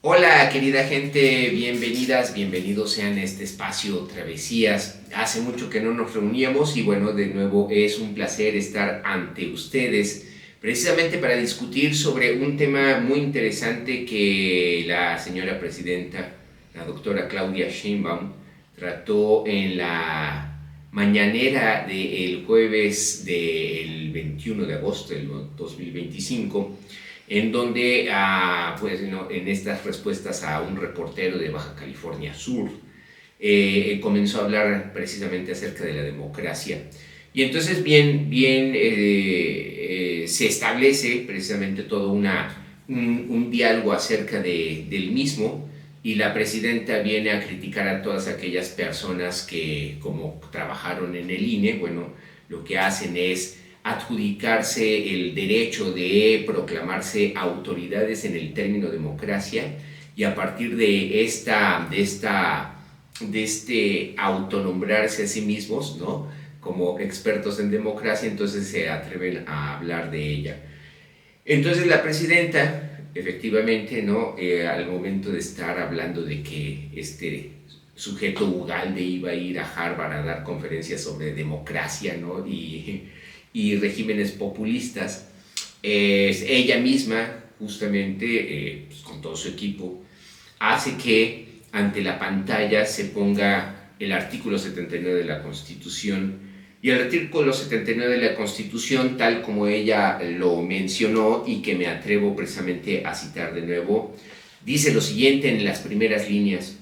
Hola querida gente, bienvenidas, bienvenidos sean a este espacio Travesías. Hace mucho que no nos reuníamos y bueno, de nuevo es un placer estar ante ustedes precisamente para discutir sobre un tema muy interesante que la señora presidenta, la doctora Claudia Sheinbaum, trató en la mañanera del jueves del 21 de agosto del 2025, en donde, pues, ¿no?, en estas respuestas a un reportero de Baja California Sur, comenzó a hablar precisamente acerca de la democracia. Y entonces se establece precisamente todo un diálogo acerca del mismo, y la presidenta viene a criticar a todas aquellas personas que, como trabajaron en el INE, bueno, lo que hacen es adjudicarse el derecho de proclamarse autoridades en el término democracia, y a partir de este autonombrarse a sí mismos, ¿no?, como expertos en democracia, entonces se atreven a hablar de ella. Entonces la presidenta, efectivamente, ¿no?, al momento de estar hablando de que este sujeto Ugalde iba a ir a Harvard a dar conferencias sobre democracia, ¿no?, y regímenes populistas, ella misma, justamente, pues, con todo su equipo, hace que ante la pantalla se ponga el artículo 79 de la Constitución. Y el artículo 79 de la Constitución, tal como ella lo mencionó y que me atrevo precisamente a citar de nuevo, dice lo siguiente en las primeras líneas: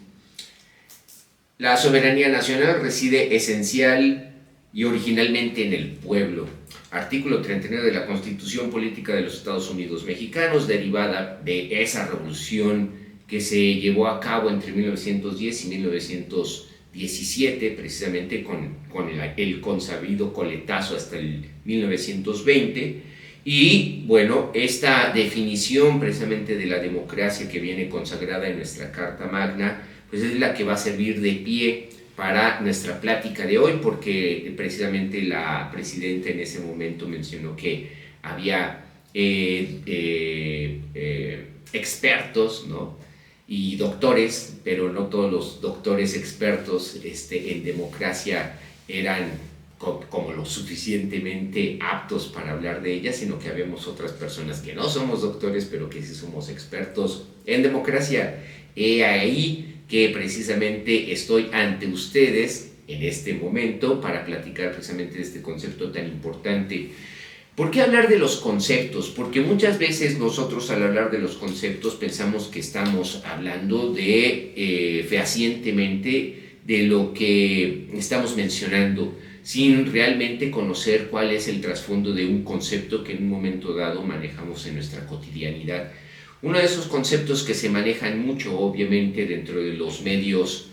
la soberanía nacional reside esencial y originalmente en el pueblo. Artículo 39 de la Constitución Política de los Estados Unidos Mexicanos, derivada de esa revolución que se llevó a cabo entre 1910 y 1917, precisamente con el consabido coletazo hasta el 1920. Y bueno, esta definición precisamente de la democracia que viene consagrada en nuestra Carta Magna, pues es la que va a servir de pie para nuestra plática de hoy, porque precisamente la presidenta en ese momento mencionó que había expertos, ¿no?, y doctores, pero no todos los doctores expertos en democracia eran como lo suficientemente aptos para hablar de ella, sino que habemos otras personas que no somos doctores, pero que sí somos expertos en democracia. He ahí que precisamente estoy ante ustedes en este momento para platicar precisamente de este concepto tan importante. ¿Por qué hablar de los conceptos? Porque muchas veces nosotros, al hablar de los conceptos, pensamos que estamos hablando fehacientemente de lo que estamos mencionando, sin realmente conocer cuál es el trasfondo de un concepto que en un momento dado manejamos en nuestra cotidianidad. Uno de esos conceptos que se manejan mucho, obviamente, dentro de los medios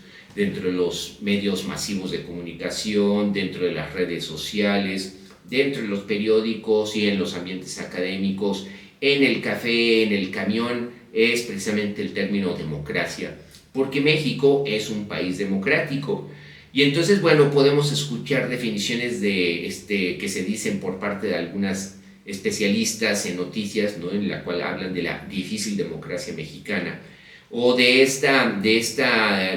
masivos de comunicación, dentro de las redes sociales, dentro de los periódicos y en los ambientes académicos, en el café, en el camión, es precisamente el término democracia, porque México es un país democrático. Y entonces, bueno, podemos escuchar definiciones que se dicen por parte de algunas especialistas en noticias, ¿no?, en la cual hablan de la difícil democracia mexicana, o de esta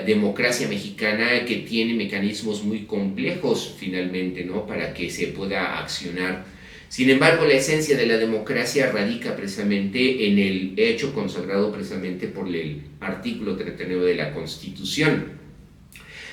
democracia mexicana que tiene mecanismos muy complejos finalmente, ¿no?, para que se pueda accionar. Sin embargo, la esencia de la democracia radica precisamente en el hecho consagrado precisamente por el artículo 39 de la Constitución.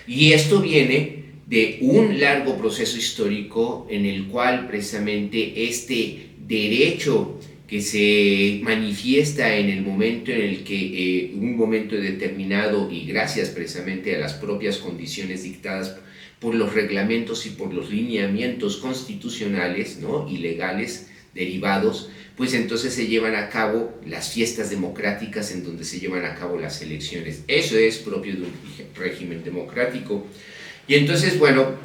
Y esto viene de un largo proceso histórico en el cual precisamente este derecho que se manifiesta en el momento en el que un momento determinado, y gracias precisamente a las propias condiciones dictadas por los reglamentos y por los lineamientos constitucionales, ¿no?, y legales derivados, pues entonces se llevan a cabo las fiestas democráticas en donde se llevan a cabo las elecciones. Eso es propio de un régimen democrático. Y entonces, bueno,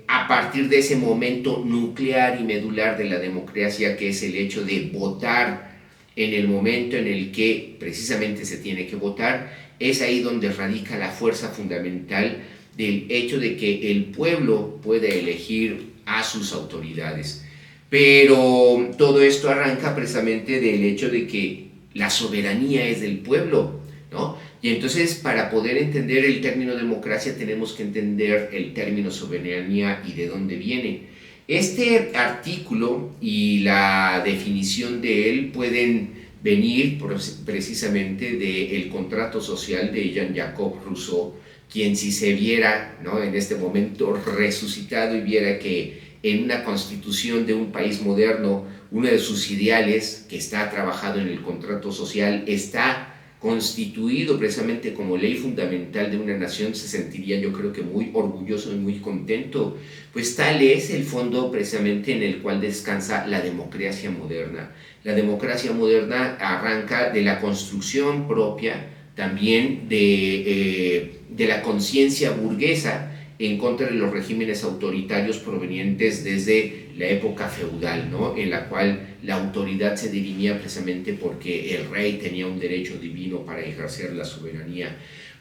a partir de ese momento nuclear y medular de la democracia, que es el hecho de votar en el momento en el que precisamente se tiene que votar, es ahí donde radica la fuerza fundamental del hecho de que el pueblo puede elegir a sus autoridades. Pero todo esto arranca precisamente del hecho de que la soberanía es del pueblo, ¿no? Y entonces, para poder entender el término democracia, tenemos que entender el término soberanía y de dónde viene. Este artículo y la definición de él pueden venir precisamente del contrato social de Jean-Jacques Rousseau, quien, si se viera, ¿no?, en este momento resucitado y viera que en una constitución de un país moderno, uno de sus ideales, que está trabajado en el contrato social, está constituido precisamente como ley fundamental de una nación, se sentiría, yo creo que, muy orgulloso y muy contento. Pues tal es el fondo precisamente en el cual descansa la democracia moderna. La democracia moderna arranca de la construcción propia, también de la conciencia burguesa, en contra de los regímenes autoritarios provenientes desde la época feudal, ¿no?, en la cual la autoridad se dirimía precisamente porque el rey tenía un derecho divino para ejercer la soberanía.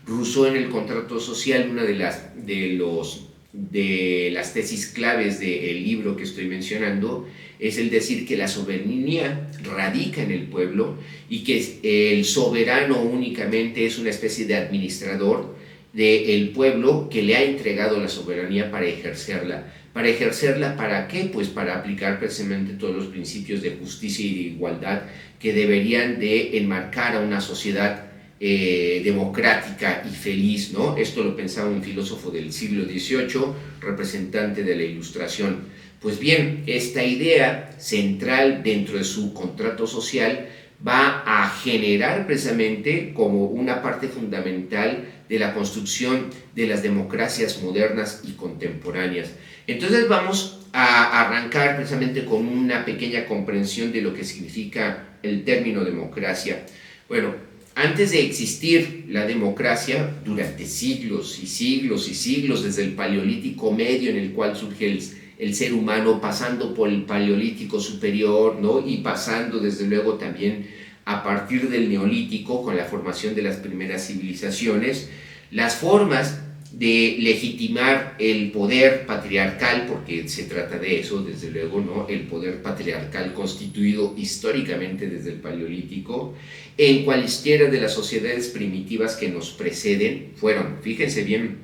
Rousseau, en el contrato social, una de las tesis claves del libro que estoy mencionando es el decir que la soberanía radica en el pueblo y que el soberano únicamente es una especie de administrador del pueblo que le ha entregado la soberanía para ejercerla. ¿Para ejercerla para qué? Pues para aplicar precisamente todos los principios de justicia y de igualdad que deberían de enmarcar a una sociedad democrática y feliz, ¿no? Esto lo pensaba un filósofo del siglo XVIII, representante de la Ilustración. Pues bien, esta idea central dentro de su contrato social va a generar precisamente como una parte fundamental de la construcción de las democracias modernas y contemporáneas. Entonces vamos a arrancar precisamente con una pequeña comprensión de lo que significa el término democracia. Bueno, antes de existir la democracia, durante siglos y siglos y siglos, desde el Paleolítico Medio, en el cual surge el ser humano, pasando por el Paleolítico Superior, ¿no?, y pasando desde luego también a partir del Neolítico con la formación de las primeras civilizaciones, las formas de legitimar el poder patriarcal, porque se trata de eso, desde luego, ¿no?, el poder patriarcal constituido históricamente desde el Paleolítico, en cualesquiera de las sociedades primitivas que nos preceden, fueron, fíjense bien,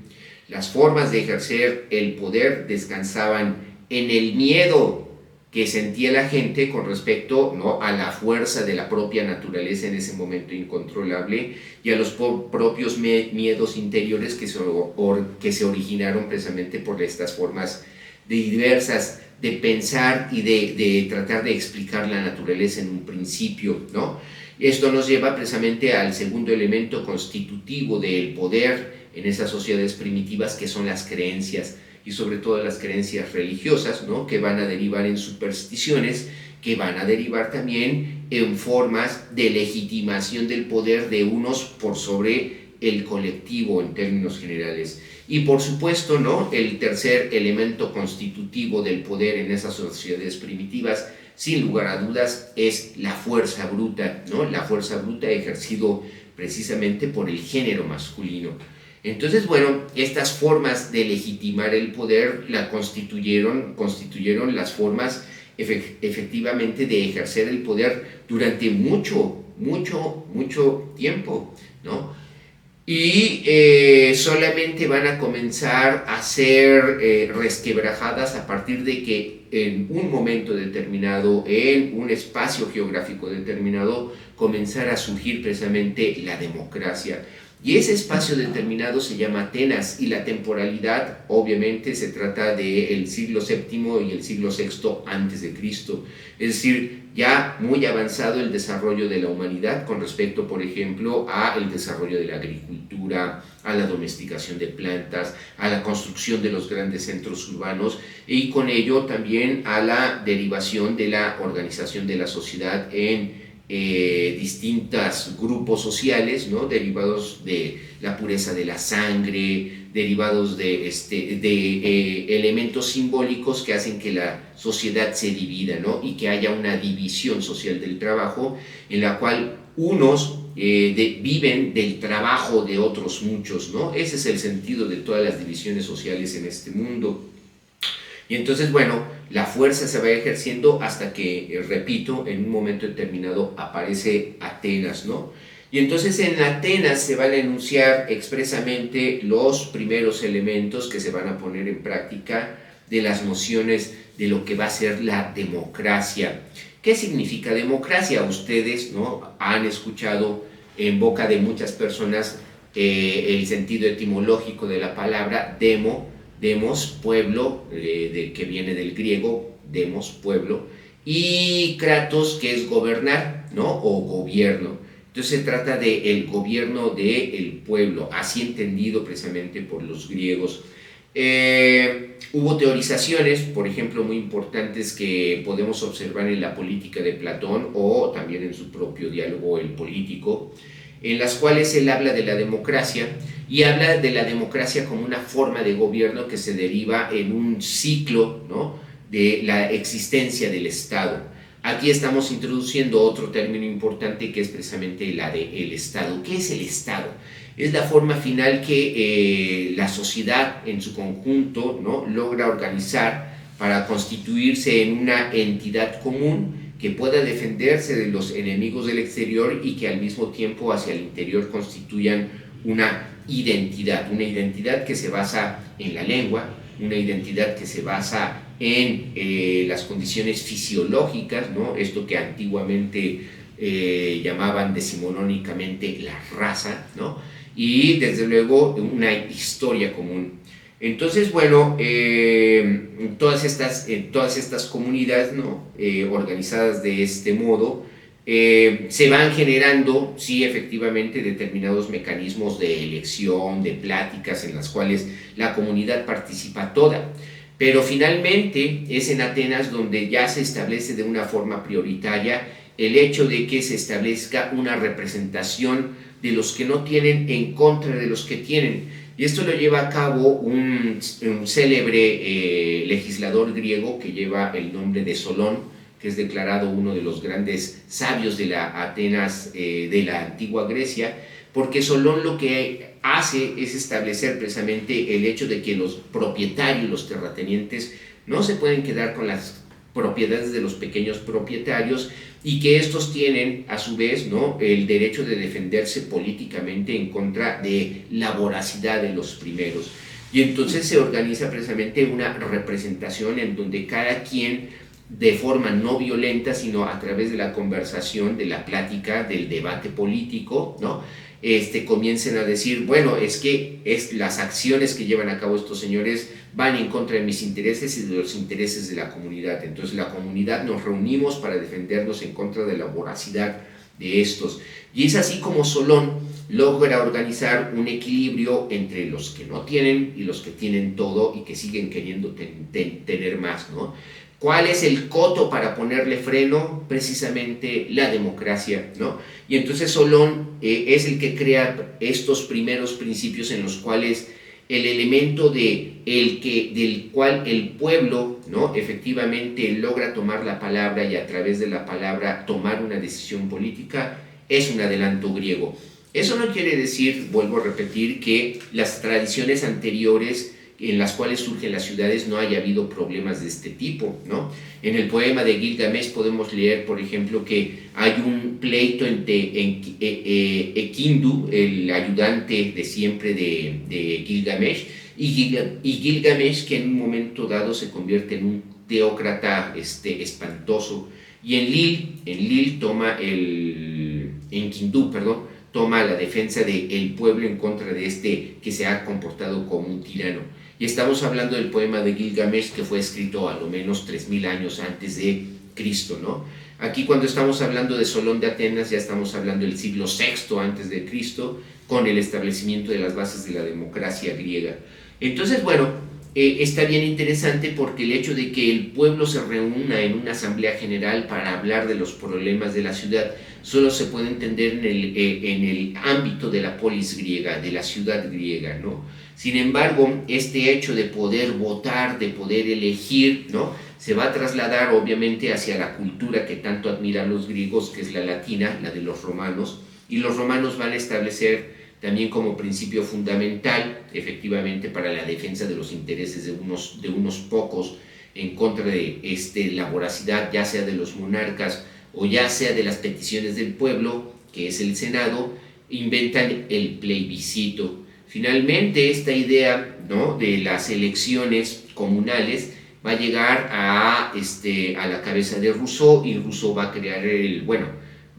las formas de ejercer el poder descansaban en el miedo que sentía la gente con respecto, ¿no?, a la fuerza de la propia naturaleza en ese momento incontrolable y a los propios miedos interiores que se originaron precisamente por estas formas diversas de pensar y de tratar de explicar la naturaleza en un principio, ¿no? Esto nos lleva precisamente al segundo elemento constitutivo del poder en esas sociedades primitivas, que son las creencias, y sobre todo las creencias religiosas, ¿no?, que van a derivar en supersticiones, que van a derivar también en formas de legitimación del poder de unos por sobre el colectivo en términos generales. Y por supuesto, ¿no?, el tercer elemento constitutivo del poder en esas sociedades primitivas, sin lugar a dudas, es la fuerza bruta, ¿no?, la fuerza bruta ejercido precisamente por el género masculino. Entonces, bueno, estas formas de legitimar el poder la constituyeron las formas efectivamente de ejercer el poder durante mucho tiempo, ¿no? Y solamente van a comenzar a ser resquebrajadas a partir de que en un momento determinado, en un espacio geográfico determinado, comenzara a surgir precisamente la democracia. Y ese espacio determinado se llama Atenas, y la temporalidad obviamente se trata del siglo VII y el siglo VI antes de Cristo. Es decir, ya muy avanzado el desarrollo de la humanidad con respecto, por ejemplo, al desarrollo de la agricultura, a la domesticación de plantas, a la construcción de los grandes centros urbanos, y con ello también a la derivación de la organización de la sociedad en distintos grupos sociales, ¿no?, derivados de la pureza de la sangre, derivados de elementos simbólicos que hacen que la sociedad se divida, ¿no?, y que haya una división social del trabajo en la cual unos viven del trabajo de otros muchos, ¿no? Ese es el sentido de todas las divisiones sociales en este mundo. Y entonces, bueno, La fuerza se va ejerciendo hasta que, repito, en un momento determinado aparece Atenas, ¿no? Y entonces en Atenas se van a enunciar expresamente los primeros elementos que se van a poner en práctica de las nociones de lo que va a ser la democracia. ¿Qué significa democracia? Ustedes, ¿no?, han escuchado en boca de muchas personas el sentido etimológico de la palabra demos, pueblo, que viene del griego, demos, pueblo, y kratos, que es gobernar, ¿no?, o gobierno. Entonces se trata del gobierno del pueblo, así entendido precisamente por los griegos. Hubo teorizaciones, por ejemplo, muy importantes que podemos observar en la política de Platón o también en su propio diálogo El Político, en las cuales él habla de la democracia y habla de la democracia como una forma de gobierno que se deriva en un ciclo, ¿no?, de la existencia del Estado. Aquí estamos introduciendo otro término importante que es precisamente la de el Estado. ¿Qué es el Estado? Es la forma final que la sociedad en su conjunto, ¿no?, logra organizar para constituirse en una entidad común que pueda defenderse de los enemigos del exterior y que al mismo tiempo hacia el interior constituyan una identidad que se basa en la lengua, una identidad que se basa en las condiciones fisiológicas, ¿no?, esto que antiguamente llamaban decimonónicamente la raza, ¿no?, y desde luego una historia común. Entonces, bueno, todas estas comunidades, ¿no?, organizadas de este modo, se van generando, sí, efectivamente, determinados mecanismos de elección, de pláticas en las cuales la comunidad participa toda. Pero finalmente es en Atenas donde ya se establece de una forma prioritaria el hecho de que se establezca una representación de los que no tienen en contra de los que tienen. Y esto lo lleva a cabo un célebre legislador griego que lleva el nombre de Solón, que es declarado uno de los grandes sabios de la Atenas de la antigua Grecia, porque Solón lo que hace es establecer precisamente el hecho de que los propietarios, los terratenientes, no se pueden quedar con las propiedades de los pequeños propietarios y que estos tienen a su vez, ¿no?, el derecho de defenderse políticamente en contra de la voracidad de los primeros. Y entonces se organiza precisamente una representación en donde cada quien, de forma no violenta, sino a través de la conversación, de la plática, del debate político, ¿no?, comiencen a decir, bueno, es que las acciones que llevan a cabo estos señores van en contra de mis intereses y de los intereses de la comunidad. Entonces la comunidad nos reunimos para defendernos en contra de la voracidad de estos. Y es así como Solón logra organizar un equilibrio entre los que no tienen y los que tienen todo y que siguen queriendo tener más, ¿no? ¿Cuál es el coto para ponerle freno? Precisamente la democracia, ¿no? Y entonces Solón es el que crea estos primeros principios en los cuales el elemento del cual el pueblo, ¿no?, efectivamente logra tomar la palabra y a través de la palabra tomar una decisión política es un adelanto griego. Eso no quiere decir, vuelvo a repetir, que las tradiciones anteriores en las cuales surgen las ciudades no haya habido problemas de este tipo, ¿no? En el poema de Gilgamesh podemos leer, por ejemplo, que hay un pleito entre Enkidu, el ayudante de siempre de Gilgamesh, y Gilgamesh, que en un momento dado se convierte en un teócrata espantoso, y Enlil toma Enkidu, toma la defensa del pueblo en contra de que se ha comportado como un tirano. Y estamos hablando del poema de Gilgamesh, que fue escrito a lo menos 3000 años antes de Cristo, ¿no? Aquí, cuando estamos hablando de Solón de Atenas, ya estamos hablando del siglo VI antes de Cristo, con el establecimiento de las bases de la democracia griega. Entonces, bueno, está bien interesante porque el hecho de que el pueblo se reúna en una asamblea general para hablar de los problemas de la ciudad solo se puede entender en el ámbito de la polis griega, de la ciudad griega, ¿no? Sin embargo, este hecho de poder votar, de poder elegir, ¿no?, se va a trasladar obviamente hacia la cultura que tanto admiran los griegos, que es la latina, la de los romanos, y los romanos van a establecer también como principio fundamental, efectivamente, para la defensa de los intereses de unos pocos, en contra de la voracidad, ya sea de los monarcas o ya sea de las peticiones del pueblo, que es el Senado, inventan el plebiscito. Finalmente, esta idea, ¿no?, de las elecciones comunales va a llegar a la cabeza de Rousseau, y Rousseau va a crear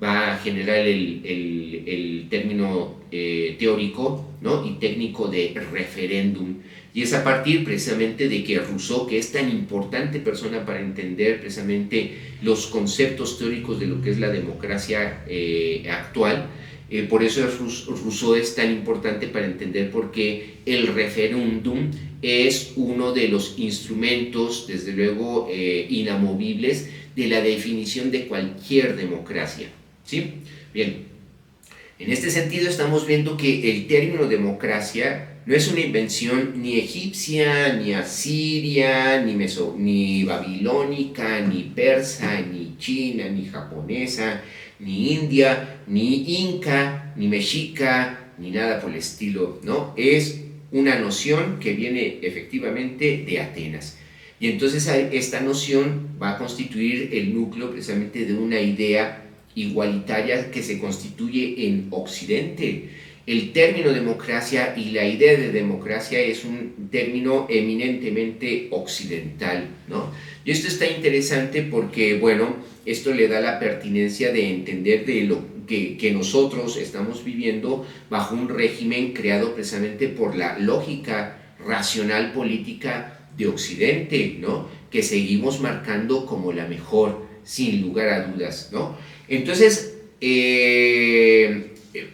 va a generar el término teórico, ¿no?, y técnico de referéndum. Y es a partir precisamente de que Rousseau, que es tan importante persona para entender precisamente los conceptos teóricos de lo que es la democracia actual, por eso Rousseau es tan importante para entender por qué el referéndum es uno de los instrumentos, desde luego, inamovibles de la definición de cualquier democracia, ¿sí? Bien, en este sentido estamos viendo que el término democracia no es una invención ni egipcia, ni asiria, ni babilónica, ni persa, ni china, ni japonesa, ni india, ni inca, ni mexica, ni nada por el estilo, ¿no? Es una noción que viene efectivamente de Atenas. Y entonces esta noción va a constituir el núcleo precisamente de una idea igualitaria que se constituye en Occidente. El término democracia y la idea de democracia es un término eminentemente occidental, ¿no? Y esto está interesante porque, bueno, esto le da la pertinencia de entender de lo que nosotros estamos viviendo bajo un régimen creado precisamente por la lógica racional política de Occidente, ¿no?, que seguimos marcando como la mejor, sin lugar a dudas, ¿no? Entonces,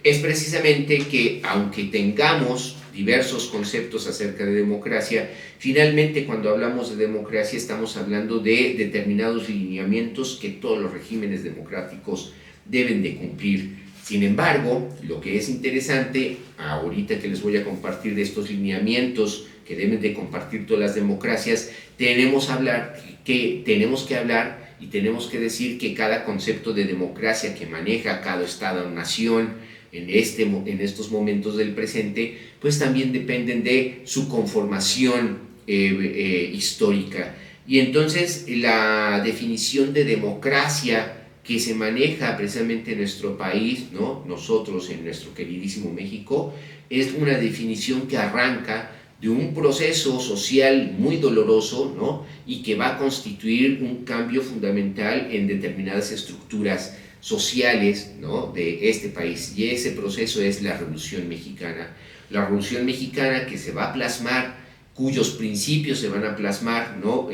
es precisamente que, aunque tengamos diversos conceptos acerca de democracia, finalmente cuando hablamos de democracia estamos hablando de determinados lineamientos que todos los regímenes democráticos deben de cumplir. Sin embargo, lo que es interesante, ahorita que les voy a compartir de estos lineamientos que deben de compartir todas las democracias, tenemos que hablar y tenemos que decir que cada concepto de democracia que maneja cada estado o nación en estos momentos del presente, pues también dependen de su conformación histórica. Y entonces la definición de democracia que se maneja precisamente en nuestro país, ¿no?, nosotros en nuestro queridísimo México, es una definición que arranca de un proceso social muy doloroso, ¿no?, y que va a constituir un cambio fundamental en determinadas estructuras sociales, ¿no?, de este país. Y ese proceso es la Revolución Mexicana. La Revolución Mexicana que se va a plasmar, cuyos principios se van a plasmar, ¿no?,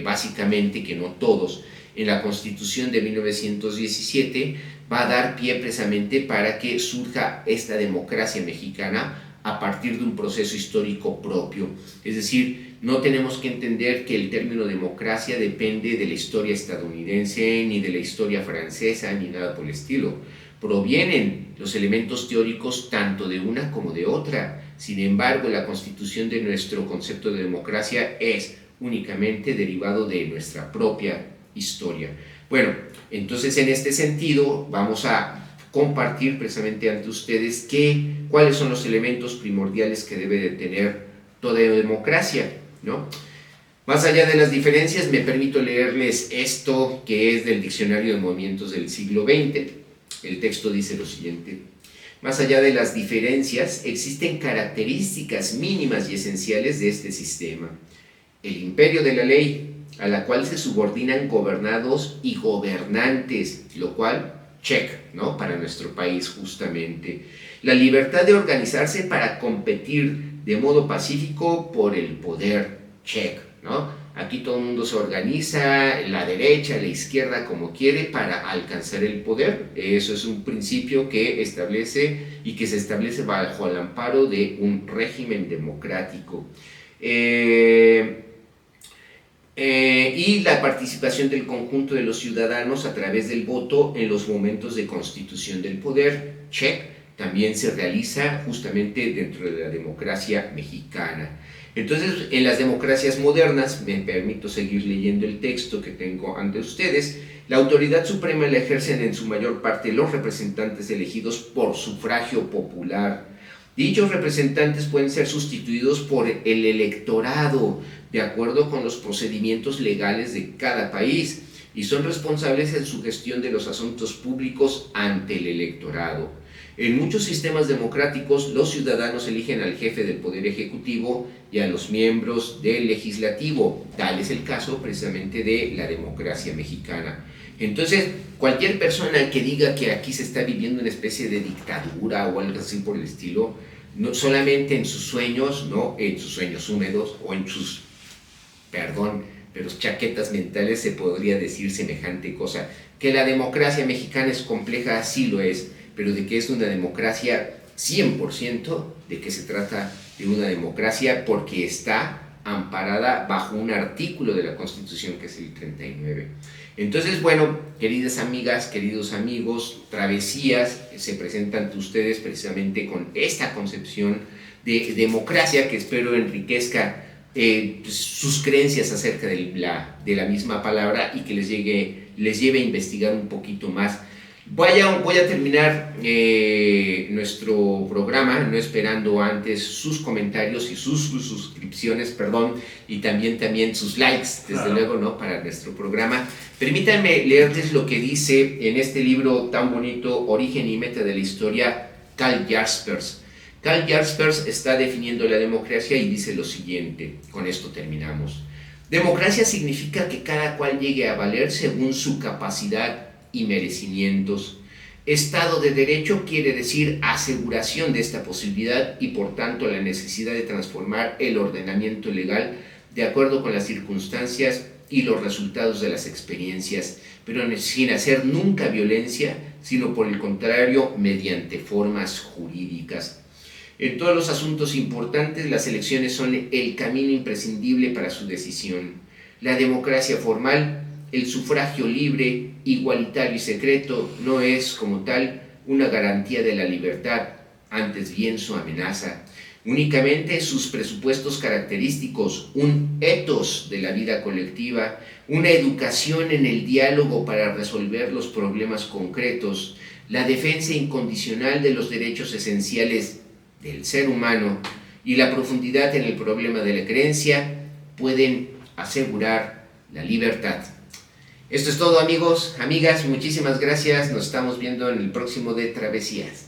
básicamente, que no todos, en la Constitución de 1917, va a dar pie precisamente para que surja esta democracia mexicana a partir de un proceso histórico propio. Es decir, no tenemos que entender que el término democracia depende de la historia estadounidense, ni de la historia francesa, ni nada por el estilo. Provienen los elementos teóricos tanto de una como de otra. Sin embargo, la constitución de nuestro concepto de democracia es únicamente derivado de nuestra propia historia. Bueno, entonces en este sentido vamos a compartir precisamente ante ustedes cuáles son los elementos primordiales que debe de tener toda democracia, ¿no? Más allá de las diferencias, me permito leerles esto que es del Diccionario de Movimientos del siglo XX. El texto dice lo siguiente: más allá de las diferencias, existen características mínimas y esenciales de este sistema. El imperio de la ley, a la cual se subordinan gobernados y gobernantes, lo cual, check, ¿no?, para nuestro país justamente. La libertad de organizarse para competir de modo pacífico por el poder, check, ¿no? Aquí todo el mundo se organiza, la derecha, la izquierda, como quiere, para alcanzar el poder. Eso es un principio que establece y que se establece bajo el amparo de un régimen democrático. Y la participación del conjunto de los ciudadanos a través del voto en los momentos de constitución del poder, check, también se realiza justamente dentro de la democracia mexicana. Entonces, en las democracias modernas, me permito seguir leyendo el texto que tengo ante ustedes, la autoridad suprema la ejercen en su mayor parte los representantes elegidos por sufragio popular, Dichos representantes pueden ser sustituidos por el electorado, de acuerdo con los procedimientos legales de cada país, y son responsables en su gestión de los asuntos públicos ante el electorado. En muchos sistemas democráticos, los ciudadanos eligen al jefe del Poder Ejecutivo y a los miembros del Legislativo. Tal es el caso precisamente de la democracia mexicana. Entonces, cualquier persona que diga que aquí se está viviendo una especie de dictadura o algo así por el estilo, no solamente en sus sueños, ¿no? En sus sueños húmedos o en sus, pero chaquetas mentales se podría decir semejante cosa. Que la democracia mexicana es compleja, sí lo es, pero de que es una democracia 100%, de que se trata de una democracia porque está amparada bajo un artículo de la Constitución que es el 39. Entonces, bueno, queridas amigas, queridos amigos, Travesías se presenta ante ustedes precisamente con esta concepción de democracia que espero enriquezca sus creencias acerca de la misma palabra y que les lleve a investigar un poquito más. Voy a terminar nuestro programa, no esperando antes sus comentarios y sus suscripciones, y también sus likes, desde luego, ¿no? Para nuestro programa. Permítanme leerles lo que dice en este libro tan bonito, Origen y Meta de la Historia, Karl Jaspers. Karl Jaspers está definiendo la democracia y dice lo siguiente, con esto terminamos. Democracia significa que cada cual llegue a valer según su capacidad y merecimientos. Estado de Derecho quiere decir aseguración de esta posibilidad y por tanto la necesidad de transformar el ordenamiento legal de acuerdo con las circunstancias y los resultados de las experiencias, pero sin hacer nunca violencia, sino por el contrario mediante formas jurídicas. En todos los asuntos importantes, las elecciones son el camino imprescindible para su decisión. La democracia formal, el sufragio libre, igualitario y secreto, no es, como tal, una garantía de la libertad, antes bien su amenaza. Únicamente sus presupuestos característicos, un ethos de la vida colectiva, una educación en el diálogo para resolver los problemas concretos, la defensa incondicional de los derechos esenciales del ser humano y la profundidad en el problema de la creencia pueden asegurar la libertad. Esto es todo, amigos, amigas, muchísimas gracias, nos estamos viendo en el próximo de Travesías.